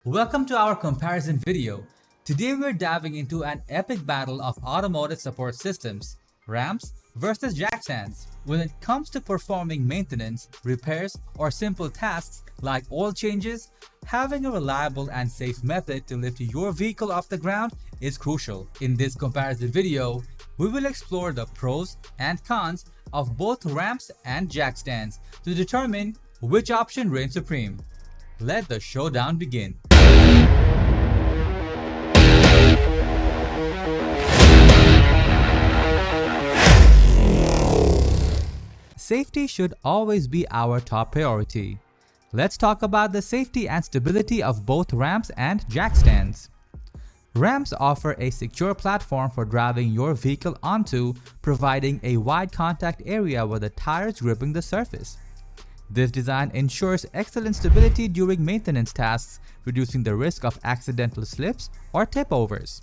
Welcome to our comparison video. Today we're diving into an epic battle of automotive support systems, ramps versus jack stands. When it comes to performing maintenance, repairs, or simple tasks like oil changes, having a reliable and safe method to lift your vehicle off the ground is crucial. In this comparison video, we will explore the pros and cons of both ramps and jack stands to determine which option reigns supreme. Let the showdown begin. Safety should always be our top priority. Let's talk about the safety and stability of both ramps and jack stands. Ramps offer a secure platform for driving your vehicle onto, providing a wide contact area with the tires gripping the surface. This design ensures excellent stability during maintenance tasks, reducing the risk of accidental slips or tip-overs.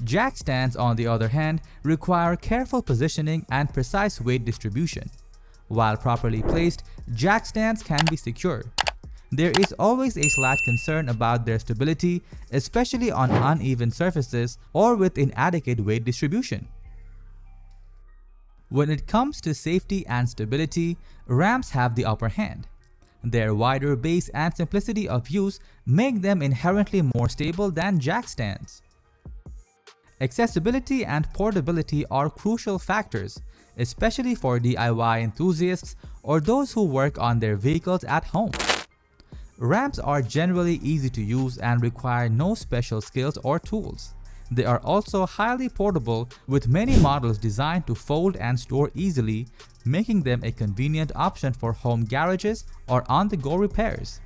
Jack stands, on the other hand, require careful positioning and precise weight distribution. While properly placed, jack stands can be secure. There is always a slight concern about their stability, especially on uneven surfaces or with inadequate weight distribution. When it comes to safety and stability, ramps have the upper hand. Their wider base and simplicity of use make them inherently more stable than jack stands. Accessibility and portability are crucial factors, especially for DIY enthusiasts or those who work on their vehicles at home. Ramps are generally easy to use and require no special skills or tools. They are also highly portable, with many models designed to fold and store easily, making them a convenient option for home garages or on-the-go repairs.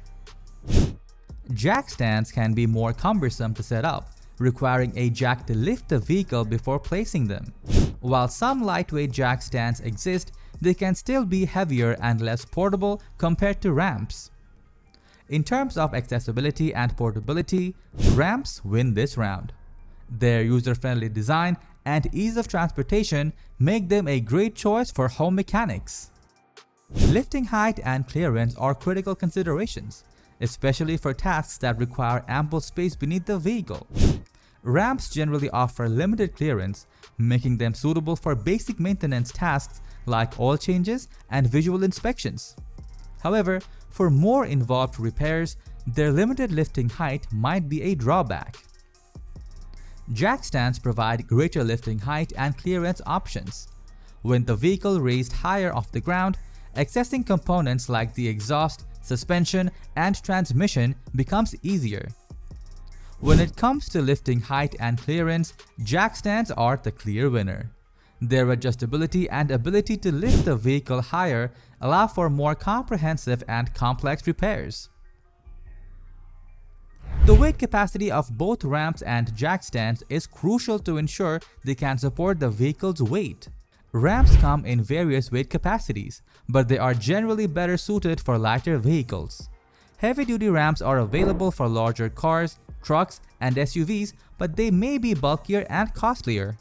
Jack stands can be more cumbersome to set up, requiring a jack to lift the vehicle before placing them. While some lightweight jack stands exist, they can still be heavier and less portable compared to ramps. In terms of accessibility and portability, ramps win this round. Their user-friendly design and ease of transportation make them a great choice for home mechanics. Lifting height and clearance are critical considerations, especially for tasks that require ample space beneath the vehicle. Ramps generally offer limited clearance, making them suitable for basic maintenance tasks like oil changes and visual inspections. However, for more involved repairs, their limited lifting height might be a drawback. Jack stands provide greater lifting height and clearance options. When the vehicle raised higher off the ground, accessing components like the exhaust, suspension, and transmission becomes easier. When it comes to lifting height and clearance, jack stands are the clear winner. Their adjustability and ability to lift the vehicle higher allow for more comprehensive and complex repairs. The weight capacity of both ramps and jack stands is crucial to ensure they can support the vehicle's weight. Ramps come in various weight capacities, but they are generally better suited for lighter vehicles. Heavy-duty ramps are available for larger cars, trucks, and SUVs, but they may be bulkier and costlier.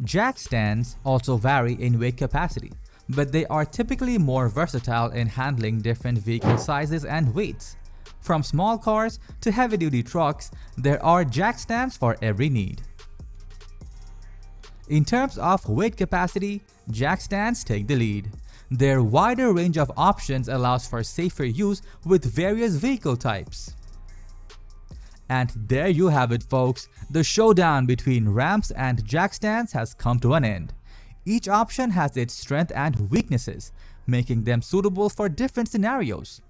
Jack stands also vary in weight capacity, but they are typically more versatile in handling different vehicle sizes and weights. From small cars to heavy-duty trucks, there are jack stands for every need. In terms of weight capacity, jack stands take the lead. Their wider range of options allows for safer use with various vehicle types. And there you have it, folks. The showdown between ramps and jack stands has come to an end. Each option has its strengths and weaknesses, making them suitable for different scenarios.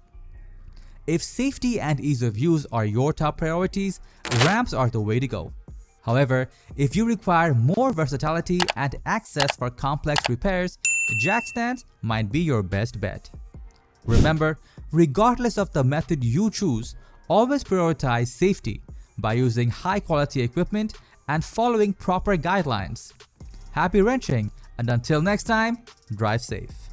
If safety and ease of use are your top priorities, ramps are the way to go. However, if you require more versatility and access for complex repairs, jack stands might be your best bet. Remember, regardless of the method you choose, always prioritize safety by using high-quality equipment and following proper guidelines. Happy wrenching, and until next time, drive safe.